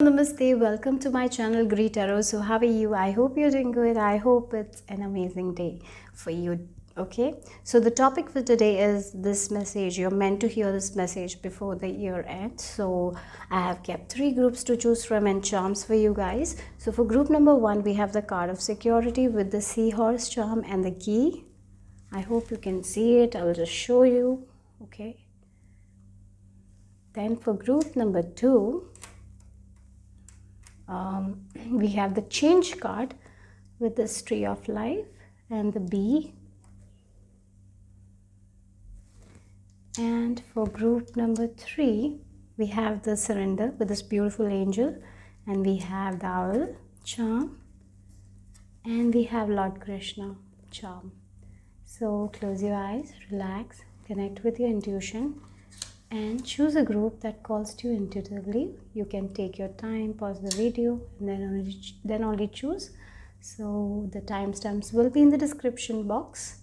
Namaste, welcome to my channel greetarot. So how are you? I hope you're doing good. I hope it's an amazing day for you. Okay, so the topic for today is this message. You're meant to hear this message before the year ends. So I have kept 3 groups to choose from and charms for you guys. So for group number 1, we have the card of security with the seahorse charm and the key. I hope you can see it. I will just show you. Okay, then for group number 2, we have the change card with this tree of life and the bee. And for group number 3, we have the surrender with this beautiful angel, and we have the owl charm, and we have Lord Krishna charm. So close your eyes, relax, connect with your intuition, and choose a group that calls to you intuitively. You can take your time, pause the video, and then only choose. So the timestamps will be in the description box.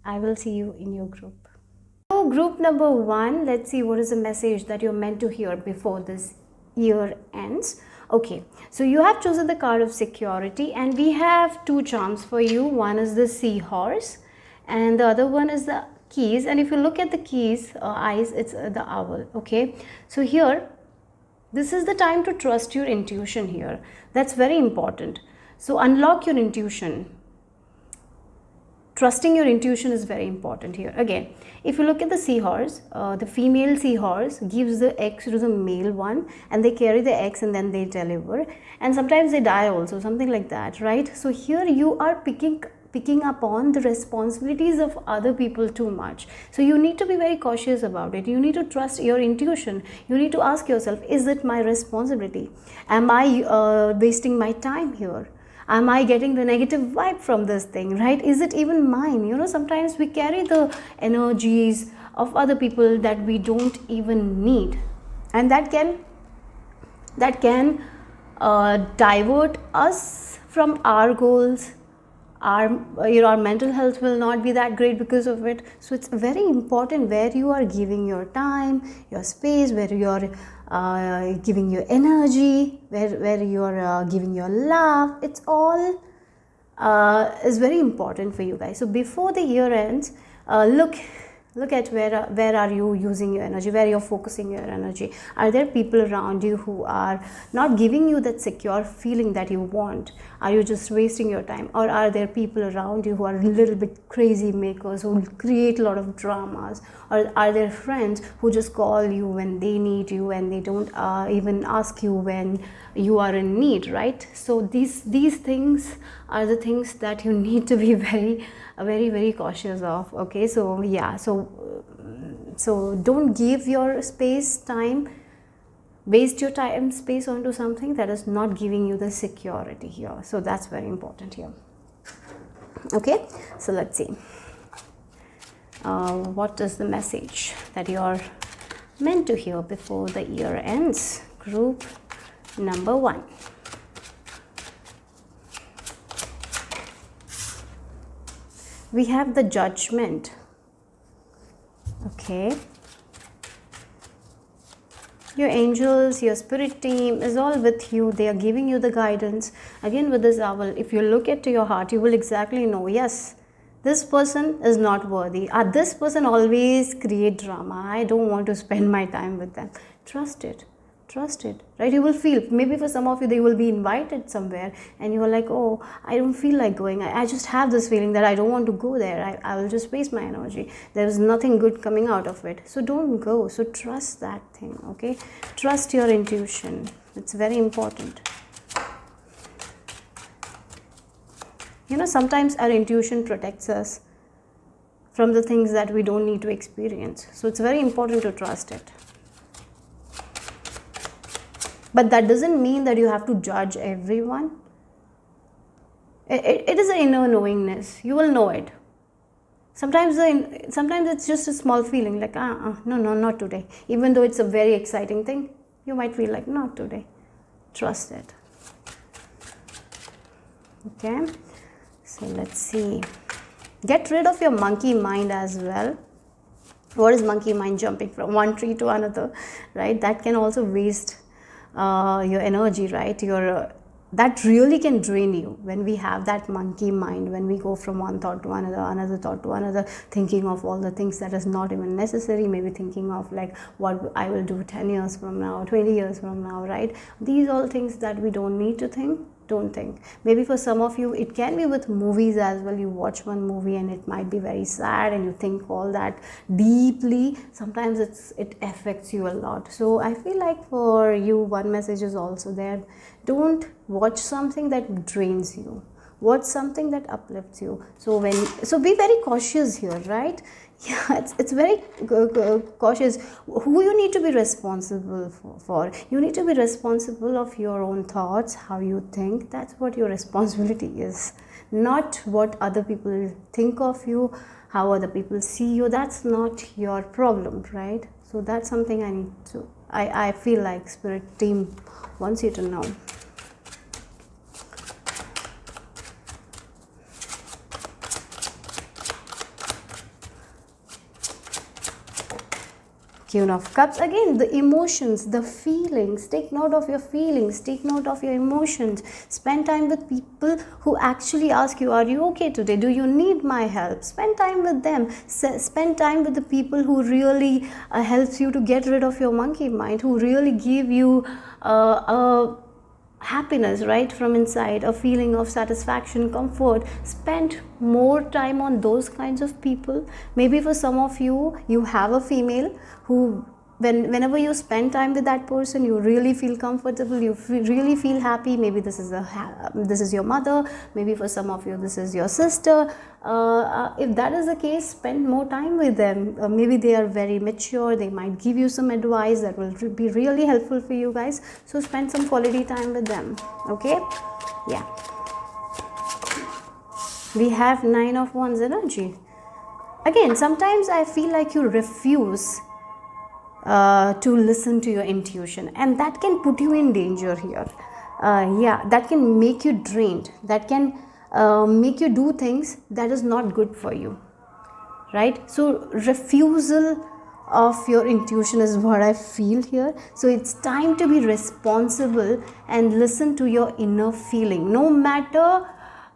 I will see you in your group. So group number 1, let's see what is the message that you're meant to hear before this year ends. Okay, so you have chosen the card of security, and we have 2 charms for you. One is the seahorse and the other one is the keys. And if you look at the keys eyes, it's the owl. Okay, so here this is the time to trust your intuition here. That's very important. So unlock your intuition. Trusting your intuition is very important here. Again, if you look at the seahorse, the female seahorse gives the eggs to the male one, and they carry the eggs and then they deliver, and sometimes they die also, something like that, right? So here you are picking up on the responsibilities of other people too much. So you need to be very cautious about it. You need to trust your intuition. You need to ask yourself, is it my responsibility? Am I wasting my time here? Am I getting the negative vibe from this thing, right? Is it even mine? You know, sometimes we carry the energies of other people that we don't even need, and that can divert us from our goals. Our mental health will not be that great because of it. So it's very important where you are giving your time, your space, where you are giving your energy, where you are giving your love. It's all is very important for you guys. So before the year ends, look at where are you using your energy, where you're focusing your energy. Are there people around you who are not giving you that secure feeling that you want? Are you just wasting your time? Or are there people around you who are a little bit crazy makers, who create a lot of dramas? Or are there friends who just call you when they need you and they don't even ask you when you are in need, right? So these things are the things that you need to be very cautious of. Okay, so yeah, so don't give your time, waste your time space onto something that is not giving you the security here. So that's very important here. Okay, so let's see what is the message that you're meant to hear before the year ends. Group number 1. We have the Judgment. Okay, your angels, your spirit team is all with you. They are giving you the guidance. Again, with this owl, if you look into your heart, you will exactly know, yes, this person is not worthy. This person always create drama. I don't want to spend my time with them. Trust it, right? You will feel, maybe for some of you, they will be invited somewhere and you are like, oh, I don't feel like going. I just have this feeling that I don't want to go there. I will just waste my energy. There is nothing good coming out of it. So don't go. So trust that thing. Okay, trust your intuition. It's very important. You know, sometimes our intuition protects us from the things that we don't need to experience. So it's very important to trust it. But that doesn't mean that you have to judge everyone. It is an inner knowingness. You will know it. Sometimes it's just a small feeling like, no, not today. Even though it's a very exciting thing, you might feel like, not today. Trust it. Okay, so let's see. Get rid of your monkey mind as well. What is monkey mind? Jumping from one tree to another, right? That can also waste your energy, right? That really can drain you when we have that monkey mind, when we go from one thought to another, another thought to another, thinking of all the things that is not even necessary, maybe thinking of like what I will do 10 years from now, 20 years from now, right? These all things that we don't need to think, don't think. Maybe for some of you it can be with movies as well. You watch one movie and it might be very sad and you think all that deeply. Sometimes it affects you a lot. So I feel like for you, one message is also there: don't watch something that drains you, watch something that uplifts you. So be very cautious here, right? Yeah, it's very cautious. Who you need to be responsible for, you need to be responsible of your own thoughts, how you think. That's what your responsibility is, not what other people think of you, how other people see you. That's not your problem, right? So that's something I feel like spirit team wants you to know. Queen of Cups, again, the emotions, the feelings. Take note of your feelings, take note of your emotions. Spend time with people who actually ask you, are you okay today? Do you need my help? Spend time with them. Spend time with the people who really helps you to get rid of your monkey mind, who really give you a happiness right from inside, a feeling of satisfaction, comfort. Spend more time on those kinds of people. Maybe for some of you, you have a female who, whenever you spend time with that person, you really feel comfortable, you really feel happy. Maybe this is your mother, maybe for some of you this is your sister. If that is the case, spend more time with them. Maybe they are very mature, they might give you some advice that will be really helpful for you guys. So spend some quality time with them. Okay, yeah. We have Nine of Wands energy. Again, sometimes I feel like you refuse to listen to your intuition, and that can put you in danger here. Yeah, that can make you drained, that can make you do things that is not good for you, right? So refusal of your intuition is what I feel here. So it's time to be responsible and listen to your inner feeling, no matter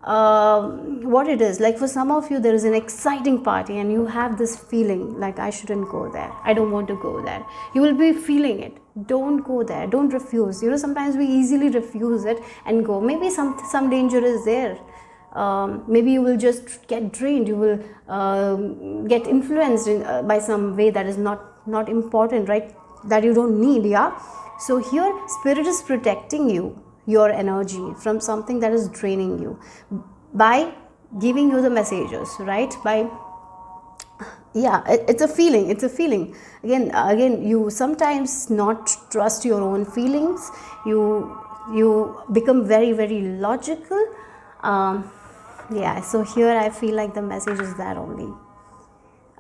what it is. Like for some of you, there is an exciting party and you have this feeling like, I shouldn't go there, I don't want to go there. You will be feeling it. Don't go there, don't refuse. Sometimes we easily refuse it and go. Maybe some danger is there. Maybe you will just get drained, you will get influenced by some way that is not important, right? That you don't need. Yeah, so here spirit is protecting your energy from something that is draining you by giving you the messages, right? Yeah, it's a feeling. Again, you sometimes not trust your own feelings. You become very, very logical. Yeah, so here I feel like the message is that only.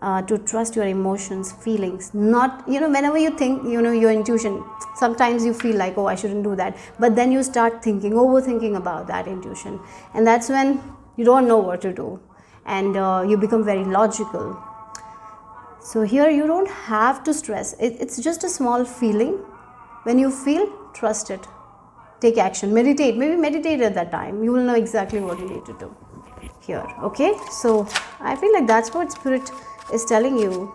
To trust your emotions, feelings, not, whenever you think, your intuition, sometimes you feel like, oh, I shouldn't do that, but then you start overthinking about that intuition, and that's when you don't know what to do, and you become very logical. So here you don't have to stress. It's just a small feeling. When you feel, trust it, take action, maybe meditate at that time. You will know exactly what you need to do here. Okay, so I feel like that's what spirit is telling you.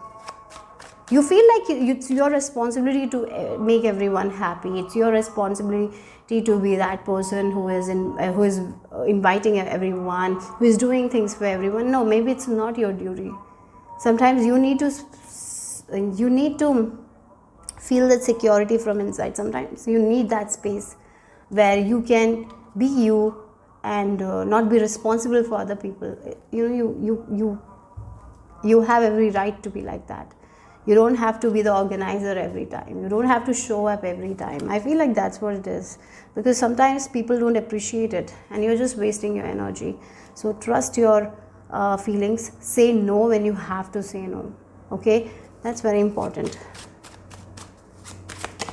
You feel like it's your responsibility to make everyone happy. It's your responsibility to be that person who is inviting everyone, who is doing things for everyone. No, maybe it's not your duty. Sometimes you need to feel that security from inside. Sometimes you need that space where you can be you and not be responsible for other people. You have every right to be like that. You don't have to be the organizer every time. You don't have to show up every time. I feel like that's what it is, because sometimes people don't appreciate it and you're just wasting your energy. So trust your feelings. Say no when you have to say no. Okay, that's very important.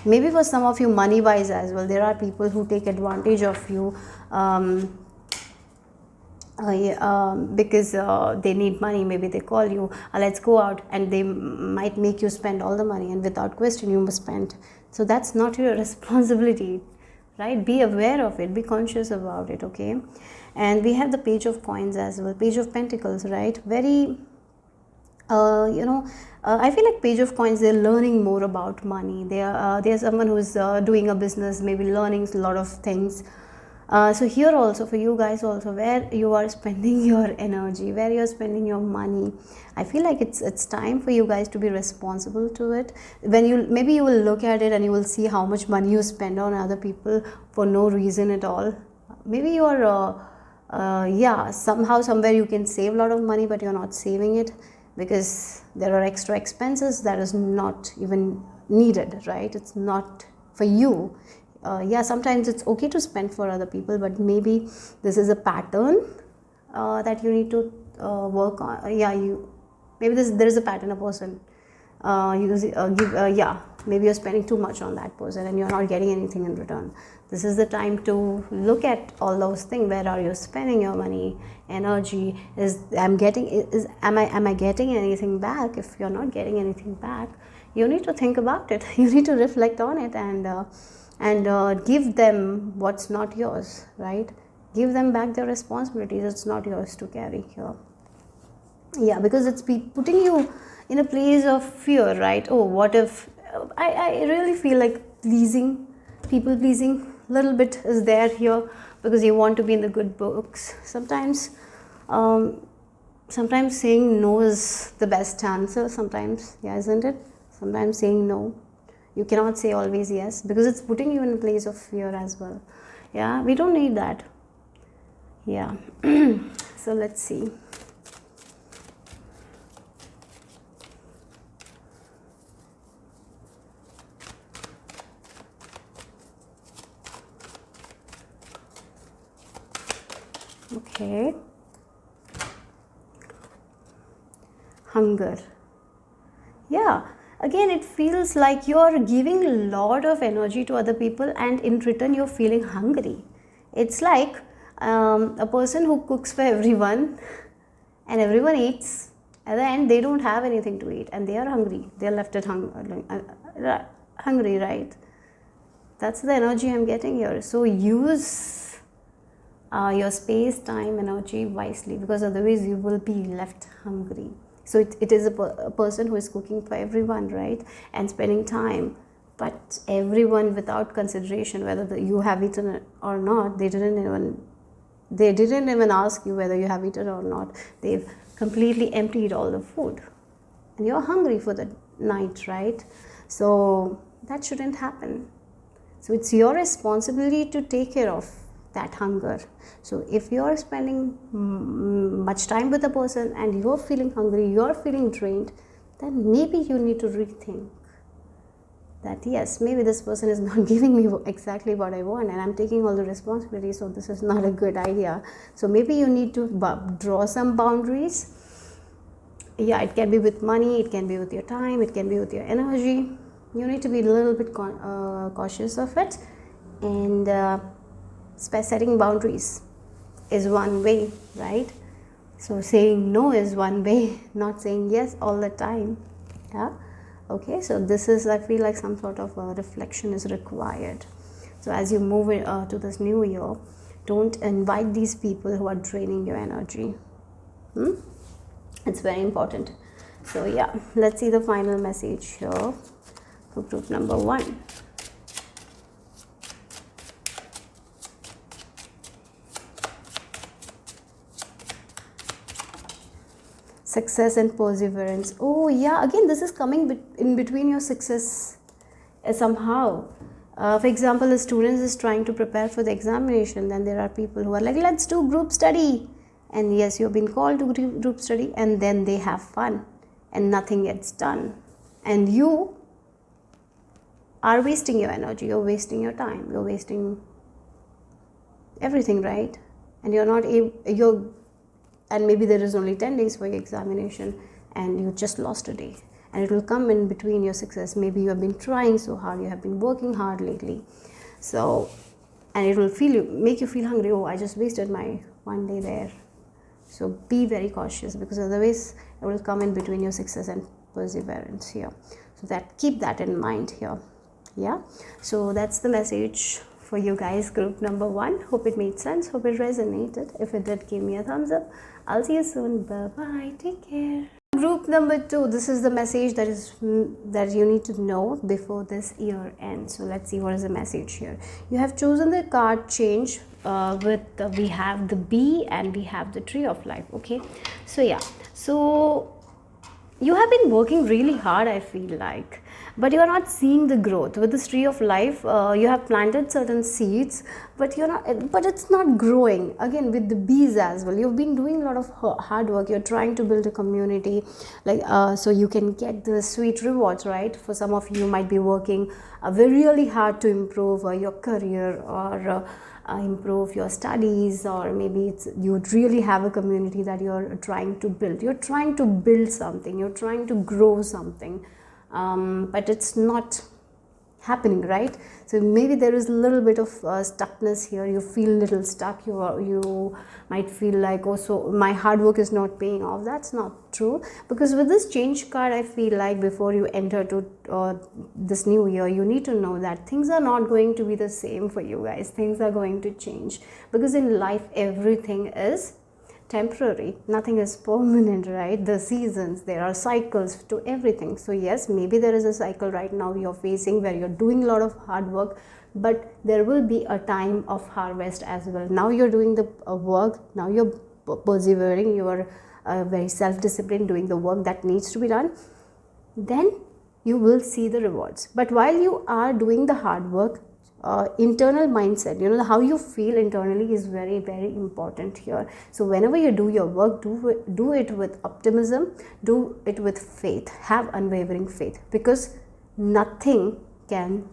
Maybe for some of you, money wise as well, there are people who take advantage of you because they need money. Maybe they call you, let's go out, and they might make you spend all the money, and without question you must spend. So that's not your responsibility, right? Be aware of it, be conscious about it, okay? And we have the Page of Coins as well, Page of Pentacles, right? Very I feel like Page of Coins, they're learning more about money. There's someone who's doing a business, maybe learning a lot of things. So here also, for you guys also, where you are spending your energy, where you're spending your money, I feel like it's time for you guys to be responsible to it. When maybe you will look at it and you will see how much money you spend on other people for no reason at all. Maybe you are somehow somewhere you can save a lot of money, but you're not saving it because there are extra expenses that is not even needed, right? It's not for you. Sometimes it's okay to spend for other people, but maybe this is a pattern that you need to work on. Maybe there is a pattern, a person maybe you're spending too much on that person and you're not getting anything in return. This is the time to look at all those things. Where are you spending your money, energy? Am I getting anything back? If you're not getting anything back, you need to think about it. You need to reflect on it and give them what's not yours, right? Give them back their responsibilities. It's not yours to carry here. Yeah, because it's putting you in a place of fear, right? Oh, what if I really feel like people pleasing little bit is there here, because you want to be in the good books. Sometimes saying no is the best answer sometimes, yeah, isn't it? Sometimes saying no, you cannot say always yes, because it's putting you in a place of fear as well. Yeah, we don't need that. Yeah. So let's see. Okay. Hunger. Yeah, again it feels like you're giving a lot of energy to other people and in return you're feeling hungry. It's like a person who cooks for everyone and everyone eats. At the end they don't have anything to eat and they are hungry. They're left at hungry, right? That's the energy I'm getting here. So use your space, time, energy wisely, because otherwise you will be left hungry. So it is a person who is cooking for everyone, right? And spending time, but everyone without consideration whether you have eaten it or not. They didn't even ask you whether you have eaten or not. They've completely emptied all the food and you're hungry for the night, right? So that shouldn't happen. So it's your responsibility to take care of that hunger. So if you're spending much time with a person and you're feeling hungry, you're feeling drained, then maybe you need to rethink that, yes, maybe this person is not giving me exactly what I want and I'm taking all the responsibility, so this is not a good idea. So maybe you need to draw some boundaries. Yeah, it can be with money, it can be with your time, it can be with your energy. You need to be a little bit cautious of it, and setting boundaries is one way, right? So saying no is one way, not saying yes all the time. Yeah. Okay, so this is, I feel like some sort of reflection is required. So as you move to this new year, don't invite these people who are draining your energy. It's very important. So yeah, let's see the final message here for group number 1. Success and perseverance. Oh yeah, again this is coming in between your success somehow. For example, a student is trying to prepare for the examination, then there are people who are like, let's do group study, and yes, you've been called to group study, and then they have fun and nothing gets done, and you are wasting your energy, you're wasting your time, you're wasting everything, right? And you're not able, and maybe there is only 10 days for your examination and you just lost a day, and it will come in between your success. Maybe you have been trying so hard, you have been working hard lately, so, and it will make you feel hungry. Oh, I just wasted my one day there. So be very cautious, because otherwise it will come in between your success and perseverance here. So keep that in mind here. Yeah, so that's the message for you guys, group number 1. Hope it made sense, hope it resonated. If it did, give me a thumbs up. I'll see you soon. Bye bye, take care. Group number 2, this is the message that you need to know before this year ends. So let's see what is the message here. You have chosen the card change we have the bee and we have the tree of life. Okay, so yeah, so you have been working really hard, I feel like, but you are not seeing the growth. With this tree of life, you have planted certain seeds, but it's not growing. Again, with the bees as well, you've been doing a lot of hard work. You're trying to build a community, like so you can get the sweet rewards, right? For some of you might be working really hard to improve your career, or improve your studies, or maybe you really have a community that you're trying to build. You're trying to build something, you're trying to grow something, but it's not happening, right? So maybe there is a little bit of stuckness here. You feel a little stuck. You might feel like, oh, so my hard work is not paying off. That's not true, because with this change card, I feel like before you enter to this new year, you need to know that things are not going to be the same for you guys. Things are going to change, because in life everything is temporary, nothing is permanent, right? The seasons, there are cycles to everything. So yes, maybe there is a cycle right now you're facing where you're doing a lot of hard work, but there will be a time of harvest as well. Now you're doing the work, now you're persevering, you are very self-disciplined, doing the work that needs to be done, then you will see the rewards. But while you are doing the hard work, internal mindset, how you feel internally is very, very important here. So whenever you do your work, do it with optimism, do it with faith, have unwavering faith, because nothing can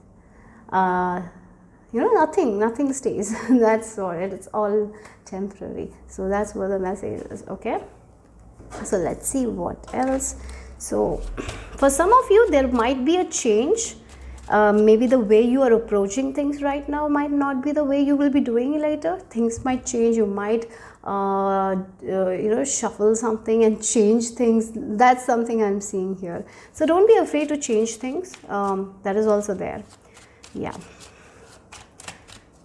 nothing stays. That's all, it's all temporary. So that's what the message is. Okay, so let's see what else. So for some of you, there might be a change. Maybe the way you are approaching things right now might not be the way you will be doing it later. Things might change. You might shuffle something and change things. That's something I'm seeing here. So don't be afraid to change things. That is also there. Yeah.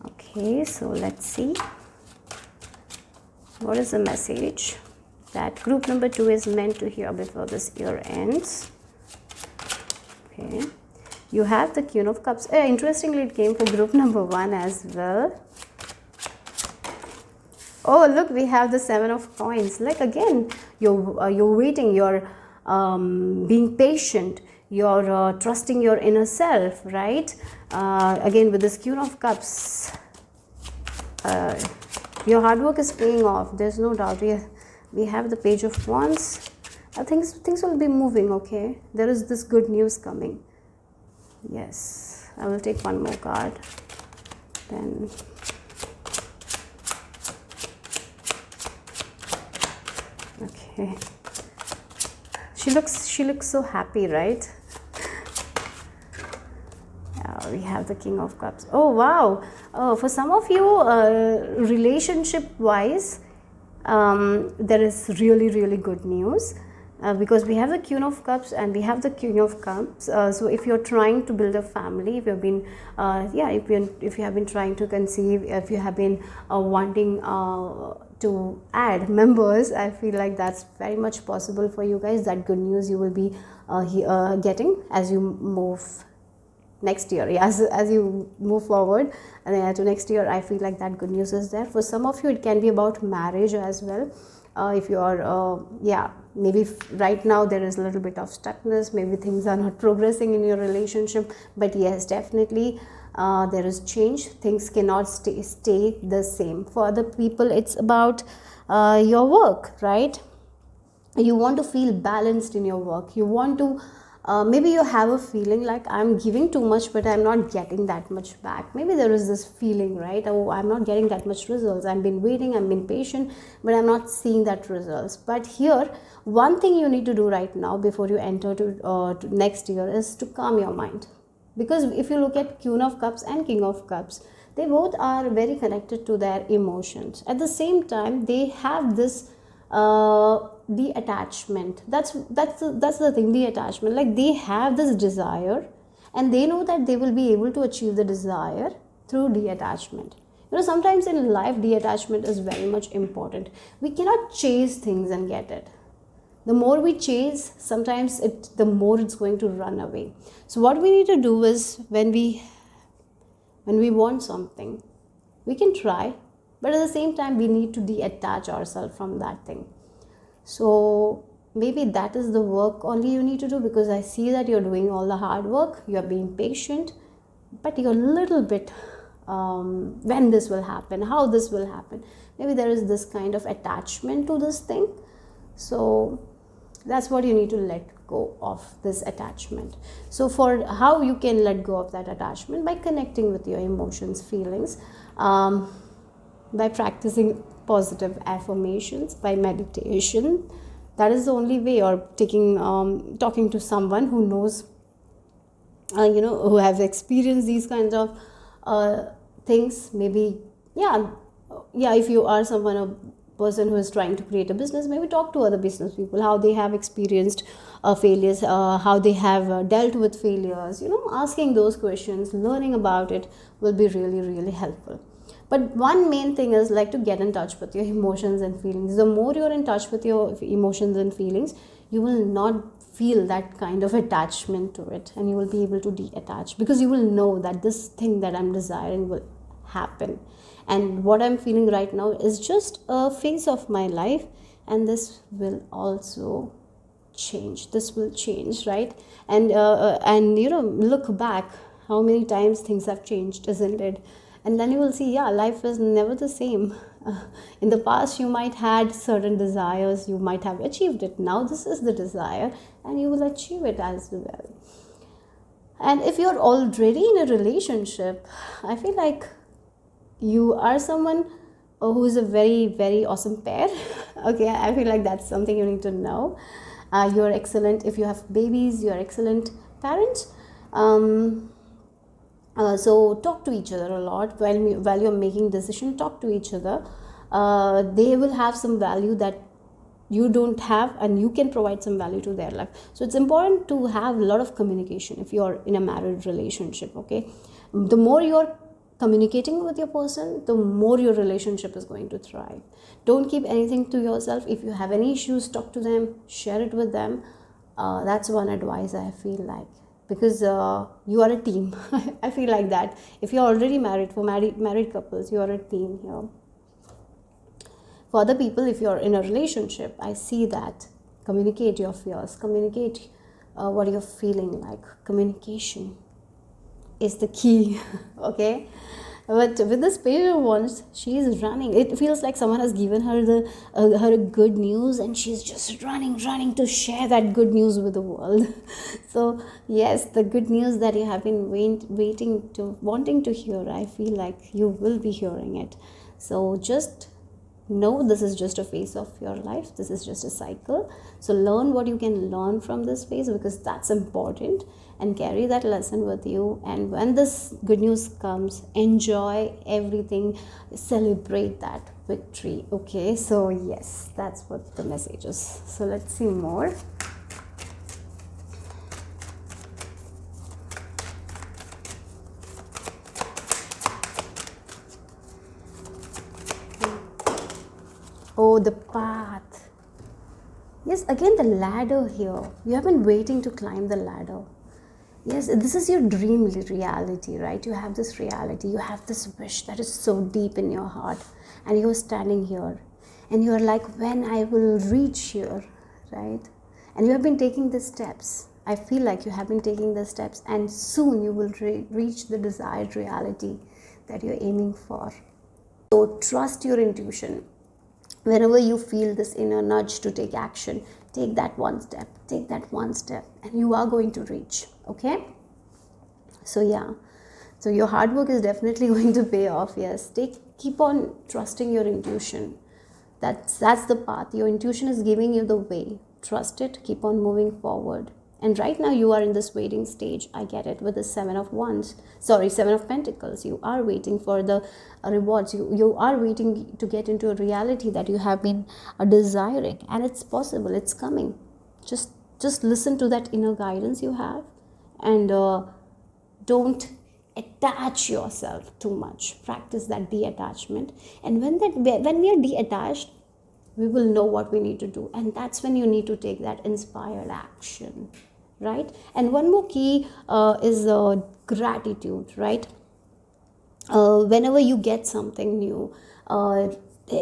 Okay, so let's see what is the message that group number 2 is meant to hear before this year ends. Okay, you have the Queen of Cups. Interestingly, it came for group number 1 as well. Oh, look, we have the 7 of Coins. Like, again, you're waiting, you're being patient, you're trusting your inner self, right? Again, with this Queen of Cups, your hard work is paying off. There's no doubt. We have the Page of Wands. I think things will be moving. Okay, there is this good news coming. Yes, I will take one more card. Then okay, she looks so happy, right? We have the King of Cups. Oh wow, for some of you, relationship wise, there is really good news, because we have the Queen of Cups and we have the King of Cups. So if you're trying to build a family, if you've been if you have been trying to conceive, if you have been wanting to add members, I feel like that's very much possible for you guys. That good news you will be getting as you move next year. As you move forward and to next year, I feel like that good news is there. For some of you, it can be about marriage as well. If you are maybe right now there is a little bit of stuckness, maybe things are not progressing in your relationship, but yes, definitely there is change. Things cannot stay the same. For other people, it's about your work, right? You want to feel balanced in your work. You want to maybe you have a feeling like I'm giving too much but I'm not getting that much back. Maybe there is this feeling, right? Oh, I'm not getting that much results. I've been waiting, I've been patient, but I'm not seeing that results. But here, one thing you need to do right now before you enter to next year is to calm your mind. Because if you look at Queen of Cups and King of Cups, they both are very connected to their emotions. At the same time, they have this the attachment. That's the thing, the attachment. Like, they have this desire and they know that they will be able to achieve the desire through detachment. Sometimes in life detachment is very much important. We cannot chase things and get it. The more we chase, sometimes the more it's going to run away. So what we need to do is, when we want something, we can try, but at the same time we need to detach ourselves from that thing. So maybe that is the work only you need to do, because I see that you're doing all the hard work, you're being patient, but you're a little bit when this will happen, how this will happen. Maybe there is this kind of attachment to this thing. So that's what you need to let go of, this attachment. So for how you can let go of that attachment, by connecting with your emotions, feelings, by practicing positive affirmations, by meditation. That is the only way. Or talking to someone who knows, who has experienced these kinds of things. Maybe if you are a person who is trying to create a business, maybe talk to other business people, how they have experienced failures, how they have dealt with failures. Asking those questions, learning about it will be really, really helpful. But one main thing is to get in touch with your emotions and feelings. The more you're in touch with your emotions and feelings, you will not feel that kind of attachment to it, and you will be able to detach, because you will know that this thing that I'm desiring will happen, and what I'm feeling right now is just a phase of my life, and this will also change. This will change, right? And look back how many times things have changed, isn't it? And then you will see, life is never the same. In the past, you might had certain desires, you might have achieved it. Now this is the desire, and you will achieve it as well. And if you're already in a relationship, I feel like you are someone who is a very, very awesome pair. Okay, I feel like that's something you need to know. You're excellent. If you have babies, you're excellent parents. So talk to each other a lot while you're making decision. Talk to each other. They will have some value that you don't have, and you can provide some value to their life. So it's important to have a lot of communication if you're in a married relationship. Okay, the more you're communicating with your person, the more your relationship is going to thrive. Don't keep anything to yourself. If you have any issues, talk to them, share it with them. That's one advice I feel like, because you are a team. I feel like that. If you're already married, for married couples, you are a team here. For other people, if you're in a relationship, I see that communicate your fears, communicate what you're feeling like. Communication is the key. Okay, but with this page of wands, she is running. It feels like someone has given her her good news, and she's just running to share that good news with the world. So yes, the good news that you have been wanting to hear, I feel like you will be hearing it. So just know this is just a phase of your life. This is just a cycle. So learn what you can learn from this phase, because that's important, and carry that lesson with you. And when this good news comes, enjoy everything, celebrate that victory. Okay, so yes, that's what the message is. So let's see more. Oh, the path. Yes, again the ladder here. You have been waiting to climb the ladder. Yes, this is your dream reality, right? You have this reality. You have this wish that is so deep in your heart. And you're standing here. And you're like, when I will reach here, right? And you have been taking the steps. I feel like you have been taking the steps. And soon you will reach the desired reality that you're aiming for. So trust your intuition. Whenever you feel this inner nudge to take action, take that one step, and you are going to reach. Okay, so so your hard work is definitely going to pay off. Yes, keep on trusting your intuition. That's the path. Your intuition is giving you the way. Trust it, keep on moving forward. And right now you are in this waiting stage. I get it, with the Seven of Pentacles. You are waiting for the rewards. You are waiting to get into a reality that you have been desiring, and it's possible. It's coming. Just listen to that inner guidance you have, and Don't attach yourself too much. Practice that detachment. And when we are detached, we will know what we need to do, and that's when you need to take that inspired action, right? And one more key is gratitude, right? Whenever you get something new,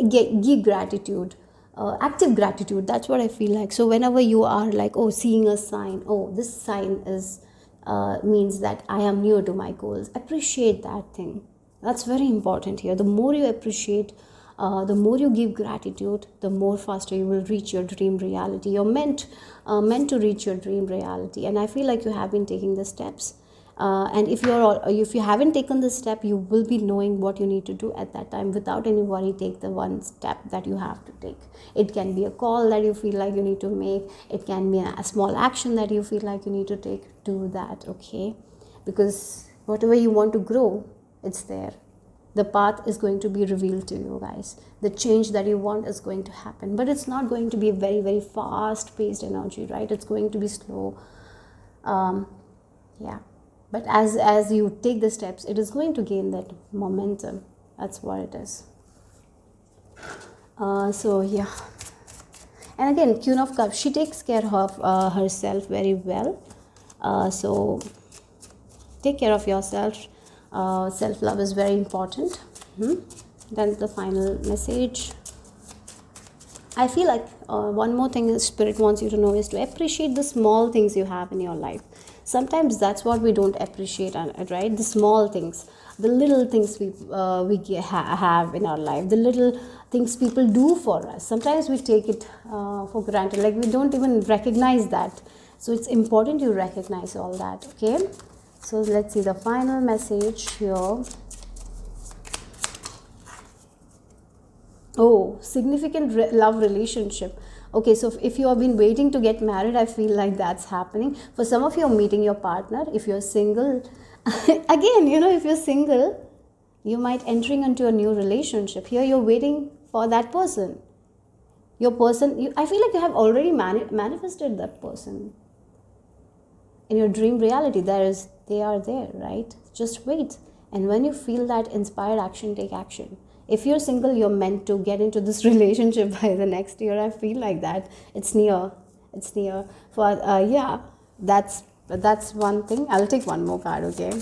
give gratitude, active gratitude. That's what I feel like. So whenever you are like, oh, seeing a sign, oh, this sign is means that I am near to my goals, appreciate that thing. That's very important here. The more you appreciate, the more you give gratitude, the more faster you will reach your dream reality. You're meant to reach your dream reality, and I feel like you have been taking the steps. And if you haven't taken this step, you will be knowing what you need to do at that time. Without any worry, take the one step that you have to take. It can be a call that you feel like you need to make. It can be a small action that you feel like you need to take. Do that, okay? Because whatever you want to grow, it's there. The path is going to be revealed to you, guys. The change that you want is going to happen, but it's not going to be a very, very fast paced energy, right? It's going to be slow. Yeah, but as you take the steps, it is going to gain that momentum. That's what it is. So yeah, and again, Queen of Cups, she takes care of herself very well. So take care of yourself. Self-love is very important. Then the final message, I feel like one more thing Spirit wants you to know is to appreciate the small things you have in your life. Sometimes that's what we don't appreciate, right? The small things, the little things we have in our life, the little things people do for us. Sometimes we take it for granted, like we don't even recognize that. So it's important you recognize all that, okay? So let's see the final message here. Oh, significant love relationship. Okay, so if you have been waiting to get married, I feel like that's happening. For some of you, are meeting your partner. If you're single, again, if you're single, you might entering into a new relationship. Here, you're waiting for that person. Your person, I feel like you have already manifested that person. In your dream reality, they are there, right? Just wait. And when you feel that inspired action, take action. If you're single, you're meant to get into this relationship by the next year. I feel like that. It's near. For yeah, that's one thing. I'll take one more card, okay?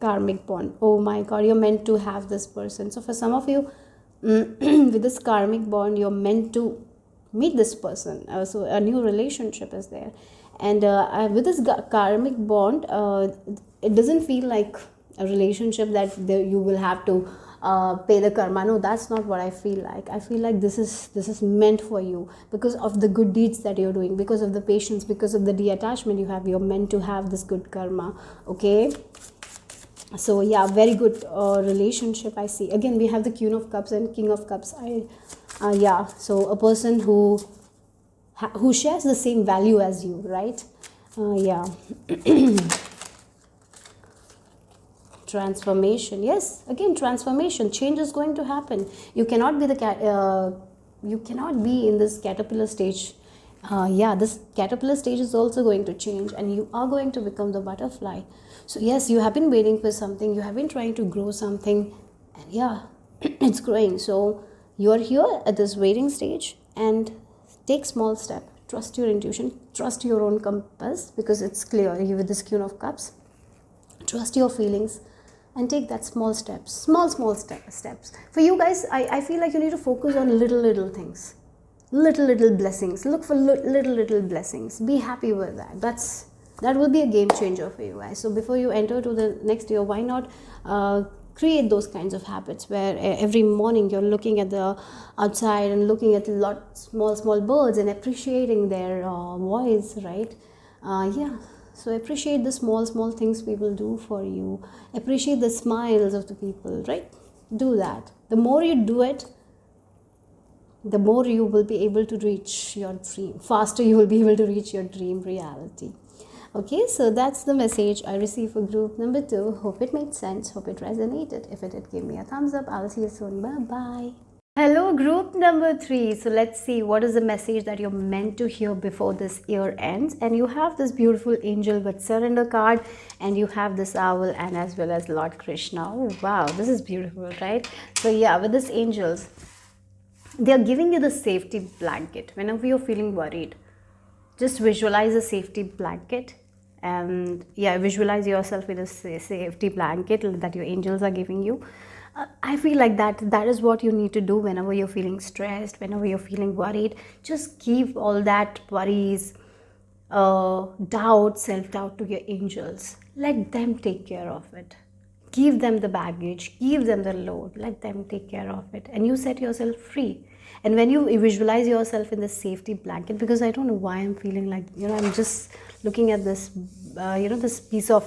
Karmic bond. Oh my God, you're meant to have this person. So for some of you, with this karmic bond, you're meant to meet this person. So a new relationship is there, and with this karmic bond, it doesn't feel like a relationship that you will have to pay the karma. No, that's not what I feel like. I feel like this is meant for you because of the good deeds that you're doing, because of the patience, because of the detachment you have. You're meant to have this good karma, okay? So yeah, very good relationship I see. Again, we have the Queen of Cups and King of Cups. Yeah, so a person who shares the same value as you, right? Yeah. Transformation. Yes, again, transformation. Change is going to happen. You cannot be you cannot be in this caterpillar stage. Yeah, this caterpillar stage is also going to change, and you are going to become the butterfly. So yes, you have been waiting for something. You have been trying to grow something, and yeah, it's growing. So you are here at this waiting stage, and take small step. Trust your intuition. Trust your own compass, because it's clear you with this Queen of Cups. Trust your feelings and take that small steps, small steps. For you guys, I feel like you need to focus on little things, little blessings. Look for little blessings. Be happy with that. That will be a game changer for you guys. So before you enter to the next year, why not create those kinds of habits where every morning you're looking at the outside and looking at small birds and appreciating their voice, right? Yeah. So appreciate the small things people do for you. Appreciate the smiles of the people, right? Do that. The more you do it, the more you will be able to reach your dream. Faster you will be able to reach your dream reality. Okay, so that's the message I received for group number 2. Hope it made sense. Hope it resonated. If it did, give me a thumbs up. I'll see you soon. Bye-bye. Hello, group number 3. So let's see what is the message that you're meant to hear before this year ends. And you have this beautiful angel with surrender card, and you have this owl and as well as Lord Krishna. Oh wow, this is beautiful, right? So yeah, with this angels, they are giving you the safety blanket whenever you're feeling worried. Just visualize a safety blanket, and yeah, visualize yourself in a safety blanket that your angels are giving you. I feel like that is what you need to do whenever you're feeling stressed, whenever you're feeling worried. Just give all that worries, doubt, self-doubt to your angels. Let them take care of it. Give them the baggage, give them the load, let them take care of it, and you set yourself free. And when you visualize yourself in the safety blanket, because I don't know why I'm feeling like, I'm just looking at this, this piece of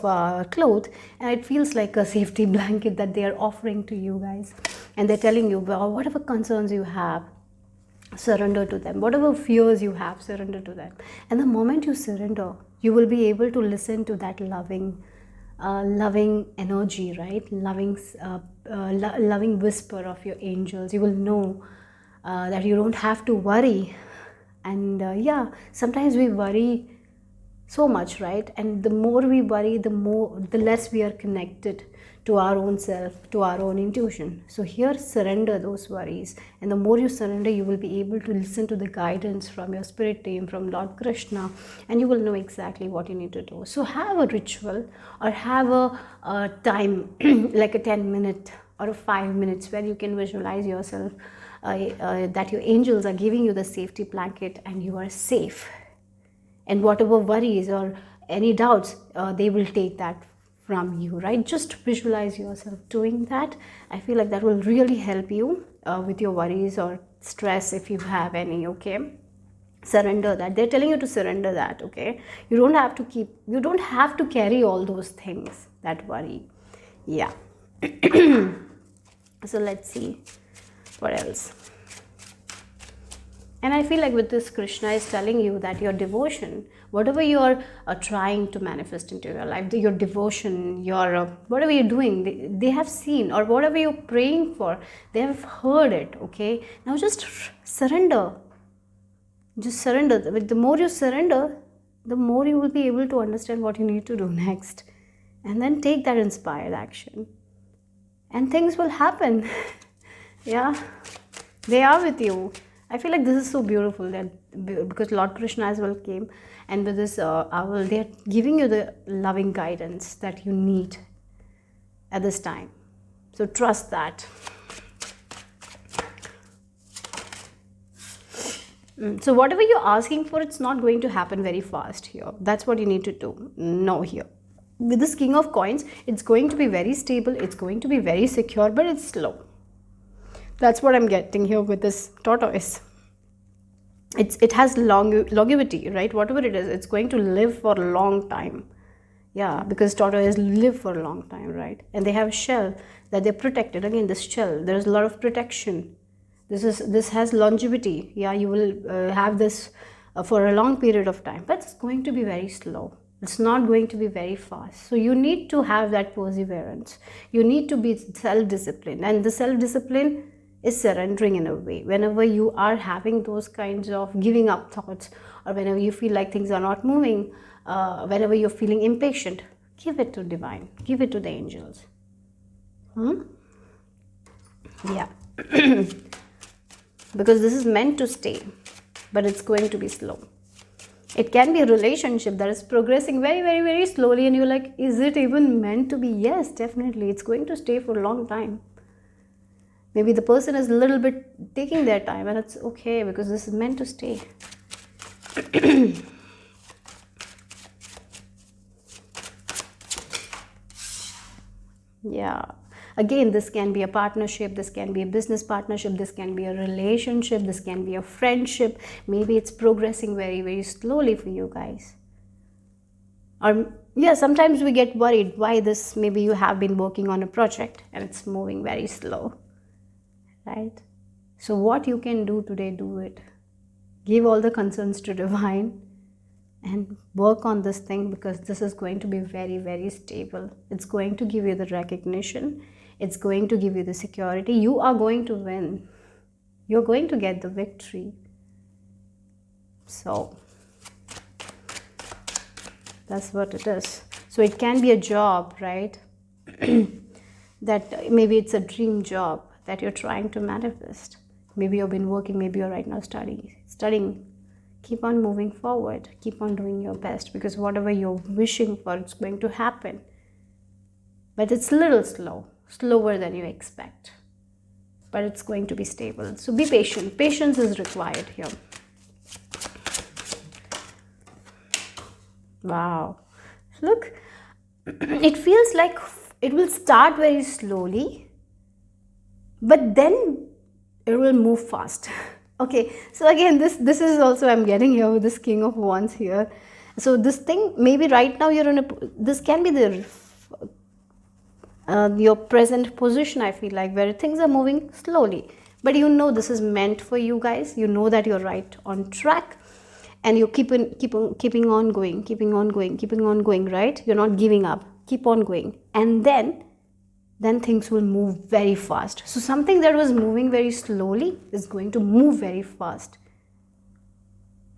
cloth, and it feels like a safety blanket that they are offering to you guys. And they're telling you, well, whatever concerns you have, surrender to them. Whatever fears you have, surrender to them. And the moment you surrender, you will be able to listen to that loving energy, right? Loving whisper of your angels. You will know that you don't have to worry. And yeah, sometimes we worry so much, right? And the more we worry, the less we are connected to our own self, to our own intuition. So here, surrender those worries, and the more you surrender, you will be able to listen to the guidance from your spirit team, from Lord Krishna, and you will know exactly what you need to do. So have a ritual, or have a time like a 10-minute or a 5 minutes where you can visualize yourself, that your angels are giving you the safety blanket and you are safe. And whatever worries or any doubts, they will take that from you, right? Just visualize yourself doing that. I feel like that will really help you with your worries or stress, if you have any. Okay, surrender that. They're telling you to surrender that. Okay, you don't have to carry all those things that worry. Yeah. So let's see what else. And I feel like with this, Krishna is telling you that your devotion, whatever you're trying to manifest into your life, your devotion, your whatever you're doing, they have seen, or whatever you're praying for, they have heard it. Okay, now just surrender. Just surrender. The more you surrender, the more you will be able to understand what you need to do next, and then take that inspired action, and things will happen. Yeah, they are with you. I feel like this is so beautiful, that because Lord Krishna as well came, and with this owl, they are giving you the loving guidance that you need at this time. So trust that. So whatever you're asking for, it's not going to happen very fast here. That's what you need to do. No, here. With this King of Coins, it's going to be very stable, it's going to be very secure, but it's slow. That's what I'm getting here with this tortoise. It has longevity, right? Whatever it is, it's going to live for a long time. Yeah, because tortoises live for a long time, right? And they have a shell that they're protected. Again, this shell, there's a lot of protection. This has longevity. Yeah, you will have this for a long period of time, but it's going to be very slow. It's not going to be very fast. So you need to have that perseverance. You need to be self-disciplined, and the self-discipline is surrendering in a way. Whenever you are having those kinds of giving up thoughts, or whenever you feel like things are not moving, whenever you're feeling impatient, give it to divine, give it to the angels. Yeah. Because this is meant to stay, but it's going to be slow. It can be a relationship that is progressing very, very, very slowly, and you're like, is it even meant to be? Yes, definitely. It's going to stay for a long time. Maybe the person is a little bit taking their time, and it's okay, because this is meant to stay. Yeah. Again, this can be a partnership, this can be a business partnership, this can be a relationship, this can be a friendship. Maybe it's progressing very, very slowly for you guys. Or yeah, sometimes we get worried why this. Maybe you have been working on a project and it's moving very slow, right? So what you can do today, do it. Give all the concerns to divine and work on this thing, because this is going to be very, very stable. It's going to give you the recognition. It's going to give you the security. You are going to win. You're going to get the victory. So that's what it is. So it can be a job, right? That maybe it's a dream job that you're trying to manifest. Maybe you've been working, maybe you're right now studying. Keep on moving forward. Keep on doing your best, because whatever you're wishing for, it's going to happen. But it's a little slower than you expect. But it's going to be stable. So be patient. Patience is required here. Wow. Look, it feels like it will start very slowly, but then it will move fast. Okay, so again, this is also, I'm getting here with this King of Wands here. So this thing, maybe right now you're in this can be the your present position, I feel like, where things are moving slowly, but you know this is meant for you guys. You know that you're right on track, and you keeping on going, right? You're not giving up. Keep on going, and then things will move very fast. So something that was moving very slowly is going to move very fast.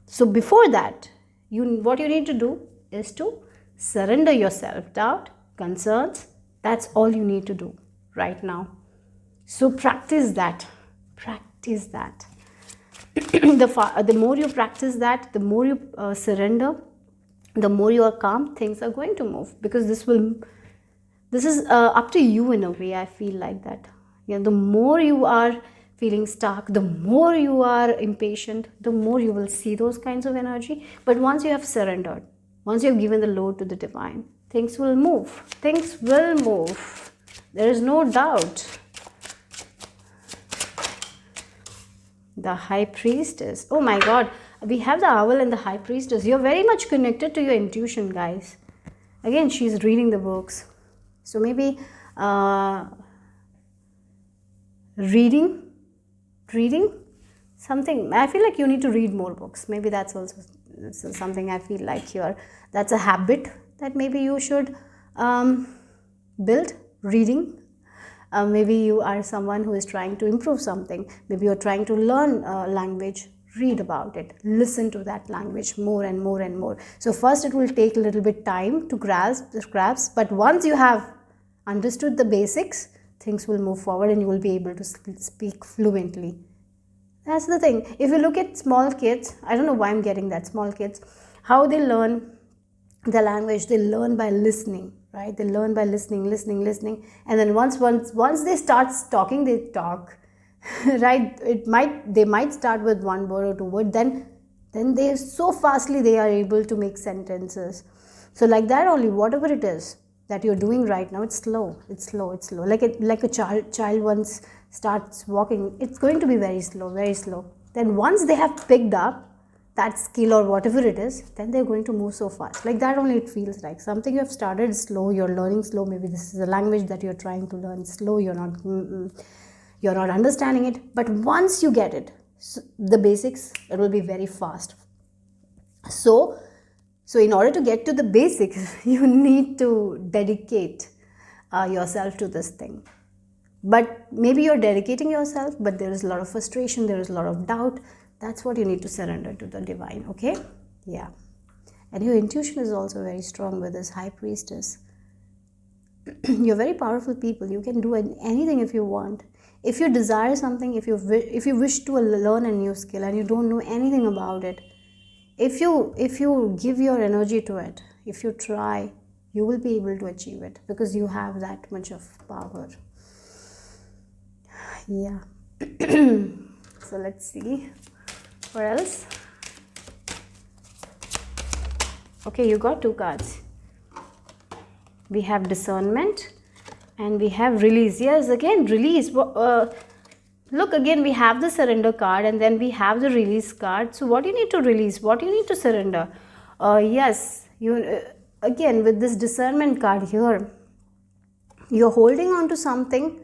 So before that, what you need to do is to surrender your self-doubt, concerns. That's all you need to do right now. So practice that. The more you practice that, the more you surrender, the more you are calm, things are going to move, because this is up to you in a way. I feel like that. The more you are feeling stuck, the more you are impatient, the more you will see those kinds of energy. But once you have surrendered, once you have given the load to the divine, things will move. There is no doubt. The High Priestess. Oh my God. We have the Owl and the High Priestess. You're very much connected to your intuition, guys. Again, she's reading the books. So maybe reading something. I feel like you need to read more books. Maybe that's also something I feel like here. That's a habit that maybe you should build, reading. Maybe you are someone who is trying to improve something. Maybe you're trying to learn a language. Read about it. Listen to that language more and more and more. So first it will take a little bit time to grasp, but once you have understood the basics, things will move forward and you will be able to speak fluently. That's the thing. If you look at small kids, I don't know why I'm getting that, small kids, how they learn the language, they learn by listening, right? They learn by listening, and then once they start talking, they talk. Right? They might start with one word or two words, then they so fastly they are able to make sentences. So like that only, whatever it is that you're doing right now, it's slow. Like a child once starts walking, it's going to be very slow. Then once they have picked up that skill or whatever it is, then they're going to move so fast. Like that only it feels like. Something you have started slow, you're learning slow. Maybe this is a language that you're trying to learn slow, you're not understanding it. But once you get it, the basics, it will be very fast. So in order to get to the basics, you need to dedicate yourself to this thing. But maybe you're dedicating yourself, but there is a lot of frustration, there is a lot of doubt. That's what you need to surrender to the divine, okay? Yeah. And your intuition is also very strong with this High Priestess. You're very powerful people. You can do anything if you want. If you desire something, if you wish to learn a new skill and you don't know anything about it, if you give your energy to it, if you try, you will be able to achieve it, because you have that much of power. Yeah. So let's see what else. Okay, you got 2 cards. We have discernment and we have release. Yes, again, release. Look, again, we have the surrender card and then we have the release card. So what you need to release, what you need to surrender. Yes, again, with this discernment card here, you're holding on to something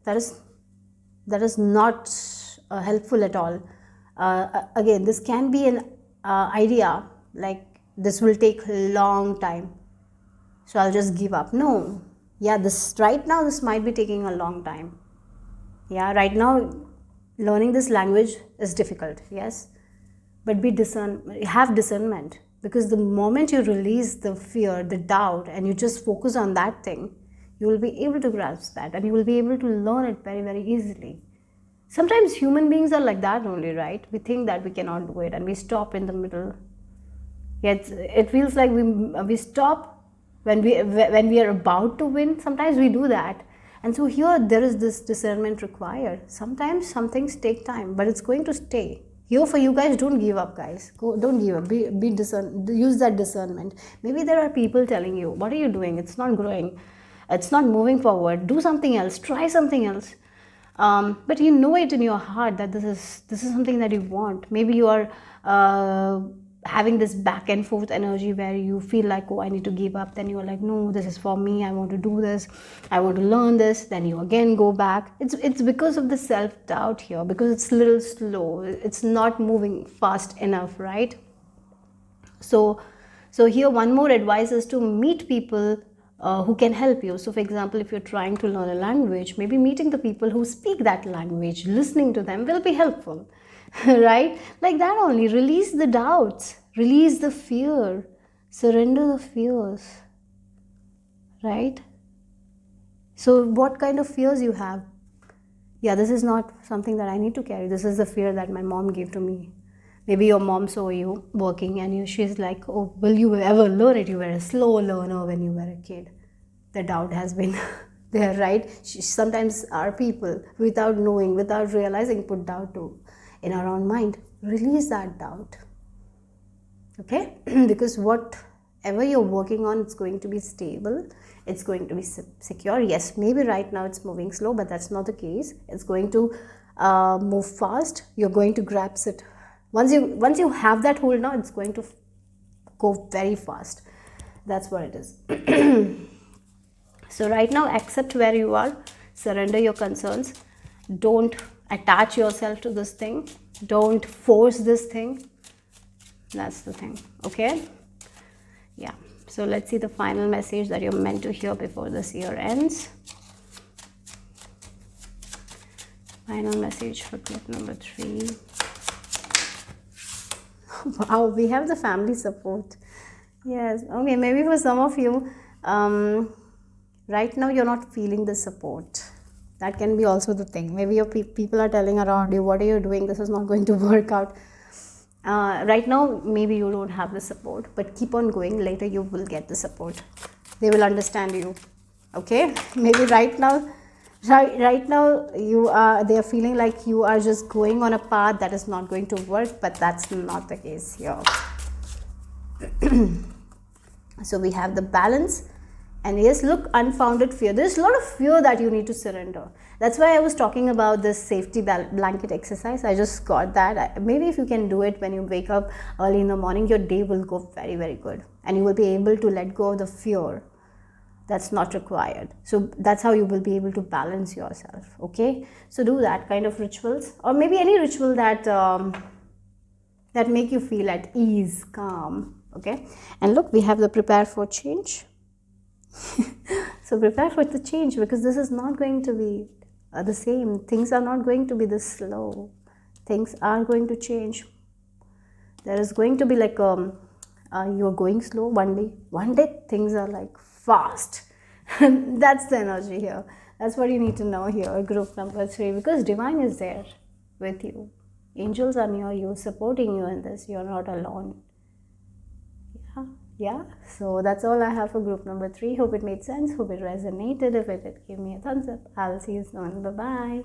that is not helpful at all. Again, this can be an idea like this will take a long time, so I'll just give up. No, yeah, this right now this might be taking a long time. Yeah, right now Learning this language is difficult, yes, but have discernment, because the moment you release the fear, the doubt, and you just focus on that thing, you will be able to grasp that, and you will be able to learn it very, very easily. Sometimes human beings are like that only, right? We think that we cannot do it and we stop in the middle. Yet it feels like we stop when we are about to win. Sometimes we do that. And so here there is this discernment required. Sometimes some things take time, but it's going to stay. Here for you guys, don't give up, guys. Don't give up. Use that discernment. Maybe there are people telling you, what are you doing? It's not growing. It's not moving forward. Do something else. Try something else. But you know it in your heart that this is something that you want. Maybe you are having this back and forth energy where you feel like, oh, I need to give up. Then you are like, no, this is for me. I want to do this. I want to learn this. Then you again go back. It's because of the self-doubt here, because it's a little slow. It's not moving fast enough, right? So here one more advice is to meet people who can help you. So for example, if you're trying to learn a language, maybe meeting the people who speak that language, listening to them will be helpful. Right? Like that only. Release the doubts, release the fear, surrender the fears, right? So what kind of fears you have? Yeah, this is not something that I need to carry. This is the fear that my mom gave to me. Maybe your mom saw you working and she's like, oh, will you ever learn it? You were a slow learner when you were a kid. The doubt has been there, right? Sometimes our people, without knowing, without realizing, put doubt in our own mind. Release that doubt, okay? Because whatever you're working on, it's going to be stable, it's going to be secure. Yes, maybe right now it's moving slow, but that's not the case. It's going to move fast. You're going to grasp it. Once you have that hold now, it's going to go very fast. That's what it is. So right now, accept where you are, surrender your concerns. Don't attach yourself to this thing. Don't force this thing. That's the thing, okay? Yeah, so let's see the final message that you're meant to hear before this year ends. Final message for group number 3. Wow, we have the family support. Yes, okay, maybe for some of you, right now you're not feeling the support. That can be also the thing. Maybe your people are telling around you, what are you doing? This is not going to work out. Right now, maybe you don't have the support, but keep on going. Later, you will get the support. They will understand you. Okay? Maybe right now, they are feeling like you are just going on a path that is not going to work, but that's not the case here. So we have the balance. And yes, look, unfounded fear. There's a lot of fear that you need to surrender. That's why I was talking about this safety blanket exercise. I just got that. Maybe if you can do it when you wake up early in the morning, your day will go very, very good. And you will be able to let go of the fear that's not required. So that's how you will be able to balance yourself. Okay? So do that kind of rituals. Or maybe any ritual that that make you feel at ease, calm. Okay? And look, we have the prepare for change. So prepare for the change, because this is not going to be the same. Things are not going to be this slow. Things are going to change. There is going to be like you're going slow one day things are like fast. That's the energy here. That's what you need to know here, group number 3, because divine is there with you. Angels are near you, supporting you in this. You're not alone. Yeah, so that's all I have for group number 3. Hope it made sense. Hope it resonated. If it did, give me a thumbs up. I'll see you soon. Bye-bye.